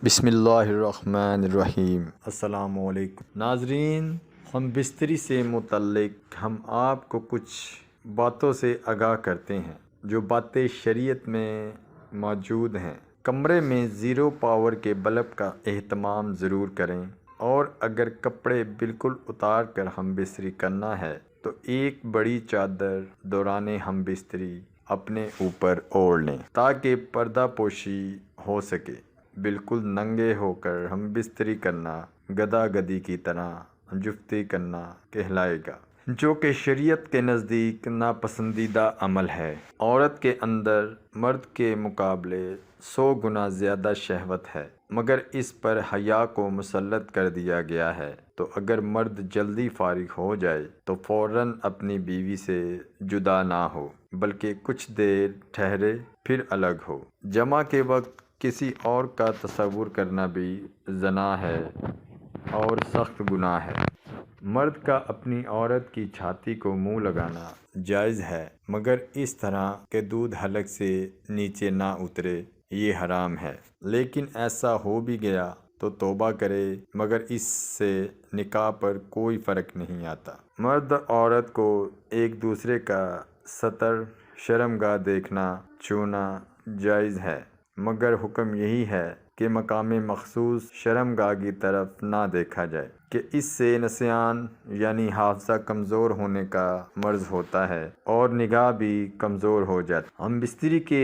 بسم اللہ الرحمن الرحیم۔ السلام علیکم ناظرین، ہم بستری سے متعلق ہم آپ کو کچھ باتوں سے آگاہ کرتے ہیں جو باتیں شریعت میں موجود ہیں۔ کمرے میں زیرو پاور کے بلب کا اہتمام ضرور کریں، اور اگر کپڑے بالکل اتار کر ہم بستری کرنا ہے تو ایک بڑی چادر دوران ہم بستری اپنے اوپر اوڑھ لیں تاکہ پردہ پوشی ہو سکے۔ بالکل ننگے ہو کر ہم بستری کرنا گدا گدی کی طرح جفتی کرنا کہلائے گا، جو کہ شریعت کے نزدیک ناپسندیدہ عمل ہے۔ عورت کے اندر مرد کے مقابلے 100 گنا زیادہ شہوت ہے، مگر اس پر حیا کو مسلط کر دیا گیا ہے۔ تو اگر مرد جلدی فارغ ہو جائے تو فوراً اپنی بیوی سے جدا نہ ہو، بلکہ کچھ دیر ٹھہرے پھر الگ ہو۔ جمع کے وقت کسی اور کا تصور کرنا بھی زنا ہے اور سخت گناہ ہے۔ مرد کا اپنی عورت کی چھاتی کو منہ لگانا جائز ہے، مگر اس طرح کہ دودھ حلق سے نیچے نہ اترے، یہ حرام ہے۔ لیکن ایسا ہو بھی گیا تو توبہ کرے، مگر اس سے نکاح پر کوئی فرق نہیں آتا۔ مرد عورت کو ایک دوسرے کا ستر شرمگاہ دیکھنا چھونا جائز ہے، مگر حکم یہی ہے کہ مقام مخصوص شرمگاہ کی طرف نہ دیکھا جائے، کہ اس سے نسیان یعنی حافظہ کمزور ہونے کا مرض ہوتا ہے اور نگاہ بھی کمزور ہو جاتی۔ ہم بستری کے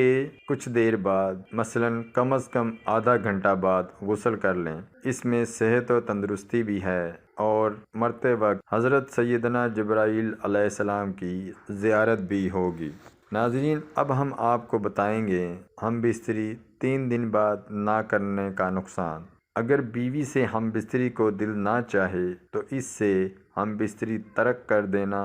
کچھ دیر بعد، مثلاً کم از کم آدھا گھنٹہ بعد غسل کر لیں۔ اس میں صحت و تندرستی بھی ہے، اور مرتے وقت حضرت سیدنا جبرائیل علیہ السلام کی زیارت بھی ہوگی۔ ناظرین، اب ہم آپ کو بتائیں گے ہم بستری 3 دن بعد نہ کرنے کا نقصان۔ اگر بیوی سے ہم بستری کو دل نہ چاہے تو اس سے ہم بستری ترک کر دینا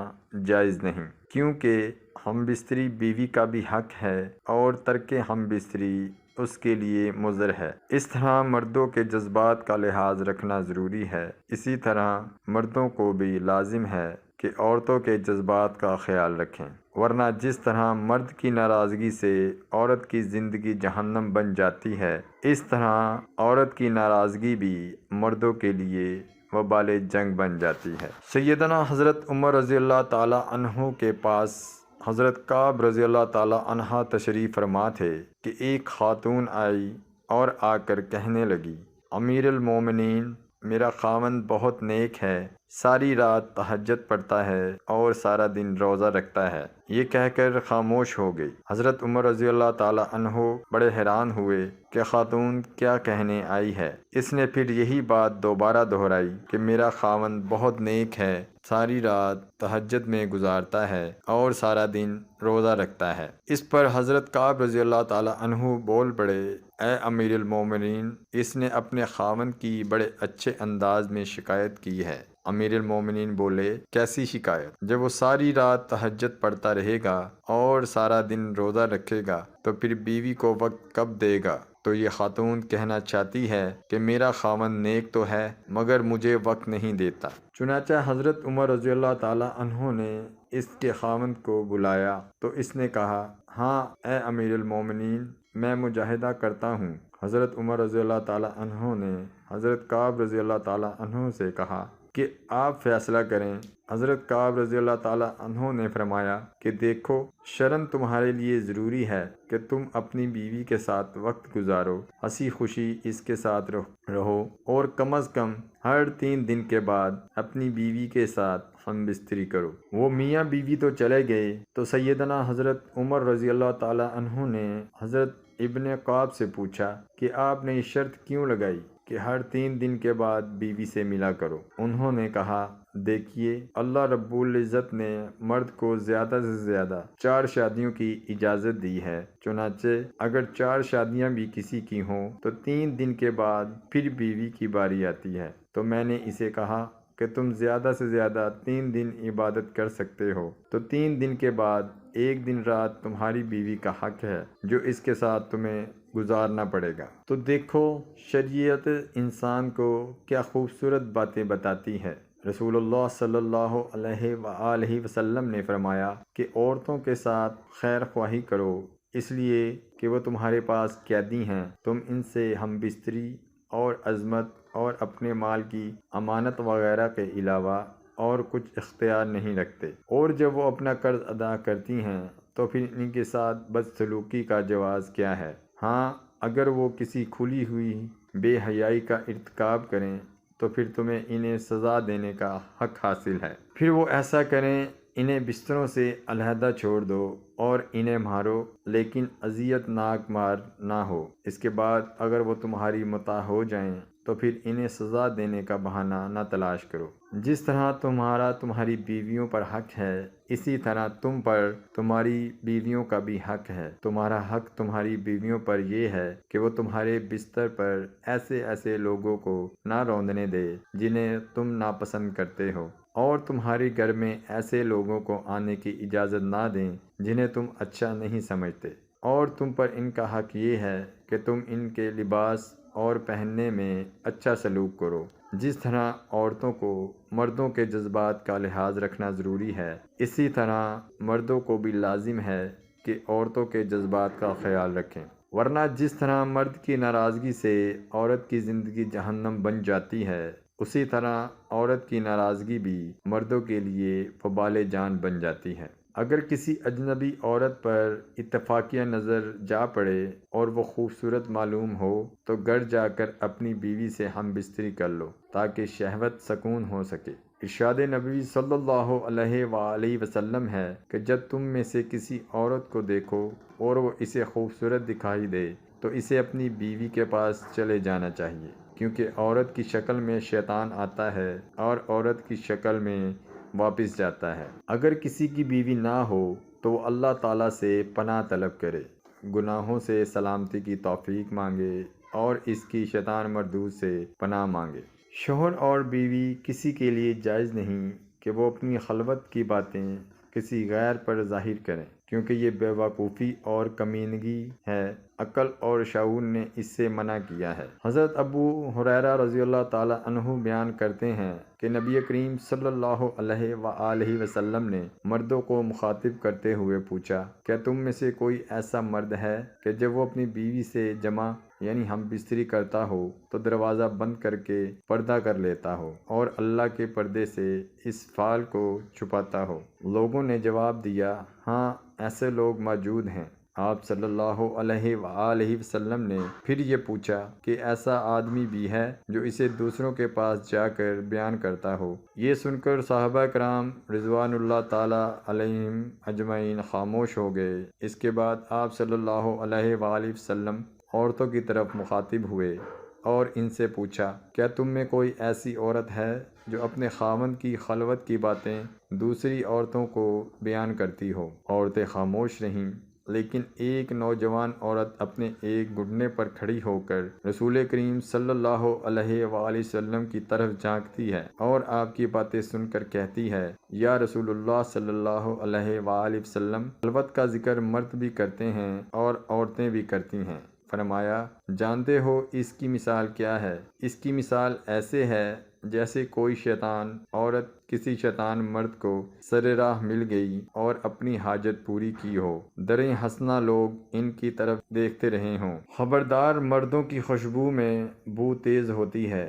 جائز نہیں، کیونکہ ہم بستری بیوی کا بھی حق ہے اور ترک ہم بستری اس کے لیے مضر ہے۔ اس طرح مردوں کے جذبات کا لحاظ رکھنا ضروری ہے، اسی طرح مردوں کو بھی لازم ہے کہ عورتوں کے جذبات کا خیال رکھیں، ورنہ جس طرح مرد کی ناراضگی سے عورت کی زندگی جہنم بن جاتی ہے، اس طرح عورت کی ناراضگی بھی مردوں کے لیے وبال جنگ بن جاتی ہے۔ سیدنا حضرت عمر رضی اللہ تعالی عنہ کے پاس حضرت کعب رضی اللہ تعالی عنہ تشریف فرما تھے کہ ایک خاتون آئی اور آ کر کہنے لگی، امیر المومنین، میرا خاوند بہت نیک ہے، ساری رات تہجد پڑھتا ہے اور سارا دن روزہ رکھتا ہے۔ یہ کہہ کر خاموش ہو گئی۔ حضرت عمر رضی اللہ تعالی عنہ بڑے حیران ہوئے کہ خاتون کیا کہنے آئی ہے۔ اس نے پھر یہی بات دوبارہ دہرائی کہ میرا خاوند بہت نیک ہے، ساری رات تہجد میں گزارتا ہے اور سارا دن روزہ رکھتا ہے۔ اس پر حضرت کعب رضی اللہ تعالی عنہ بول پڑے، اے امیر المومنین، اس نے اپنے خاوند کی بڑے اچھے انداز میں شکایت کی ہے۔ امیر المومنین بولے، کیسی شکایت؟ جب وہ ساری رات تہجد پڑھتا رہے گا اور سارا دن روزہ رکھے گا تو پھر بیوی کو وقت کب دے گا؟ تو یہ خاتون کہنا چاہتی ہے کہ میرا خاوند نیک تو ہے مگر مجھے وقت نہیں دیتا۔ چنانچہ حضرت عمر رضی اللہ تعالی عنہ نے اس کے خاوند کو بلایا تو اس نے کہا، ہاں اے امیر المومنین، میں مجاہدہ کرتا ہوں۔ حضرت عمر رضی اللہ تعالی عنہ نے حضرت کعب رضی اللہ تعالی عنہ سے کہا کہ آپ فیصلہ کریں۔ حضرت کعب رضی اللہ تعالی عنہ نے فرمایا کہ دیکھو، شرن تمہارے لیے ضروری ہے کہ تم اپنی بیوی کے ساتھ وقت گزارو، ہنسی خوشی اس کے ساتھ رہو، اور کم از کم ہر 3 دن کے بعد اپنی بیوی کے ساتھ ہم بستری کرو۔ وہ میاں بیوی تو چلے گئے تو سیدنا حضرت عمر رضی اللہ تعالی عنہ نے حضرت ابن کعب سے پوچھا کہ آپ نے یہ شرط کیوں لگائی کہ ہر 3 دن کے بعد بیوی سے ملا کرو؟ انہوں نے کہا، دیکھیے، اللہ رب العزت نے مرد کو زیادہ سے زیادہ 4 شادیوں کی اجازت دی ہے، چنانچہ اگر 4 شادیاں بھی کسی کی ہوں تو 3 دن کے بعد پھر بیوی کی باری آتی ہے۔ تو میں نے اسے کہا کہ تم زیادہ سے زیادہ 3 دن عبادت کر سکتے ہو، تو 3 دن کے بعد 1 دن رات تمہاری بیوی کا حق ہے جو اس کے ساتھ تمہیں گزارنا پڑے گا۔ تو دیکھو، شریعت انسان کو کیا خوبصورت باتیں بتاتی ہے۔ رسول اللہ صلی اللہ علیہ وآلہ وسلم نے فرمایا کہ عورتوں کے ساتھ خیر خواہی کرو، اس لیے کہ وہ تمہارے پاس قیدی ہیں، تم ان سے ہم بستری عظمت اور اپنے مال کی امانت وغیرہ کے علاوہ اور کچھ اختیار نہیں رکھتے، اور جب وہ اپنا قرض ادا کرتی ہیں تو پھر ان کے ساتھ بدسلوکی کا جواز کیا ہے؟ ہاں، اگر وہ کسی کھلی ہوئی بے حیائی کا ارتکاب کریں تو پھر تمہیں انہیں سزا دینے کا حق حاصل ہے۔ پھر وہ ایسا کریں، انہیں بستروں سے علیحدہ چھوڑ دو اور انہیں مارو، لیکن اذیت ناک مار نہ ہو۔ اس کے بعد اگر وہ تمہاری مطاع ہو جائیں تو پھر انہیں سزا دینے کا بہانہ نہ تلاش کرو۔ جس طرح تمہارا تمہاری بیویوں پر حق ہے، اسی طرح تم پر تمہاری بیویوں کا بھی حق ہے۔ تمہارا حق تمہاری بیویوں پر یہ ہے کہ وہ تمہارے بستر پر ایسے لوگوں کو نہ روندنے دے جنہیں تم ناپسند کرتے ہو، اور تمہارے گھر میں ایسے لوگوں کو آنے کی اجازت نہ دیں جنہیں تم اچھا نہیں سمجھتے، اور تم پر ان کا حق یہ ہے کہ تم ان کے لباس اور پہننے میں اچھا سلوک کرو۔ جس طرح عورتوں کو مردوں کے جذبات کا لحاظ رکھنا ضروری ہے، اسی طرح مردوں کو بھی لازم ہے کہ عورتوں کے جذبات کا خیال رکھیں، ورنہ جس طرح مرد کی ناراضگی سے عورت کی زندگی جہنم بن جاتی ہے، اسی طرح عورت کی ناراضگی بھی مردوں کے لیے وبال جان بن جاتی ہے۔ اگر کسی اجنبی عورت پر اتفاقیہ نظر جا پڑے اور وہ خوبصورت معلوم ہو تو گھر جا کر اپنی بیوی سے ہم بستری کر لو تاکہ شہوت سکون ہو سکے۔ ارشاد نبوی صلی اللہ علیہ وآلہ وسلم ہے کہ جب تم میں سے کسی عورت کو دیکھو اور وہ اسے خوبصورت دکھائی دے تو اسے اپنی بیوی کے پاس چلے جانا چاہیے، کیونکہ عورت کی شکل میں شیطان آتا ہے اور عورت کی شکل میں واپس جاتا ہے۔ اگر کسی کی بیوی نہ ہو تو وہ اللہ تعالیٰ سے پناہ طلب کرے، گناہوں سے سلامتی کی توفیق مانگے اور اس کی شیطان مردود سے پناہ مانگے۔ شوہر اور بیوی کسی کے لیے جائز نہیں کہ وہ اپنی خلوت کی باتیں کسی غیر پر ظاہر کریں، کیونکہ یہ بے وقوفی اور کمینگی ہے۔ عقل اور شعور نے اس سے منع کیا ہے۔ حضرت ابو ہریرہ رضی اللہ تعالیٰ عنہ بیان کرتے ہیں کہ نبی کریم صلی اللہ علیہ وآلہ وسلم نے مردوں کو مخاطب کرتے ہوئے پوچھا، کیا تم میں سے کوئی ایسا مرد ہے کہ جب وہ اپنی بیوی سے جمع یعنی ہم بستری کرتا ہو تو دروازہ بند کر کے پردہ کر لیتا ہو اور اللہ کے پردے سے اس فعل کو چھپاتا ہو؟ لوگوں نے جواب دیا، ہاں، ایسے لوگ موجود ہیں۔ آپ صلی اللہ علیہ وآلہ وسلم نے پھر یہ پوچھا کہ ایسا آدمی بھی ہے جو اسے دوسروں کے پاس جا کر بیان کرتا ہو؟ یہ سن کر صحابہ کرام رضوان اللہ تعالیٰ علیہم اجمعین خاموش ہو گئے۔ اس کے بعد آپ صلی اللہ علیہ وآلہ وسلم عورتوں کی طرف مخاطب ہوئے اور ان سے پوچھا، کیا تم میں کوئی ایسی عورت ہے جو اپنے خاوند کی خلوت کی باتیں دوسری عورتوں کو بیان کرتی ہو؟ عورتیں خاموش رہیں، لیکن ایک نوجوان عورت اپنے ایک گھٹنے پر کھڑی ہو کر رسول کریم صلی اللہ علیہ وآلہ وسلم کی طرف جھانکتی ہے اور آپ کی باتیں سن کر کہتی ہے، یا رسول اللہ صلی اللہ علیہ وآلہ وسلم، خلوت کا ذکر مرد بھی کرتے ہیں اور عورتیں بھی کرتی ہیں۔ فرمایا، جانتے ہو اس کی مثال کیا ہے؟ اس کی مثال ایسے ہے جیسے کوئی شیطان عورت کسی شیطان مرد کو سر راہ مل گئی اور اپنی حاجت پوری کی ہو، دریں ہنسنا لوگ ان کی طرف دیکھتے رہے ہوں۔ خبردار، مردوں کی خوشبو میں بو تیز ہوتی ہے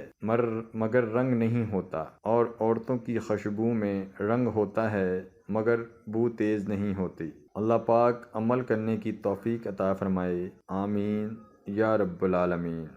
مگر رنگ نہیں ہوتا، اور عورتوں کی خوشبو میں رنگ ہوتا ہے مگر بو تیز نہیں ہوتی۔ اللہ پاک عمل کرنے کی توفیق عطا فرمائے، آمین یا رب العالمین۔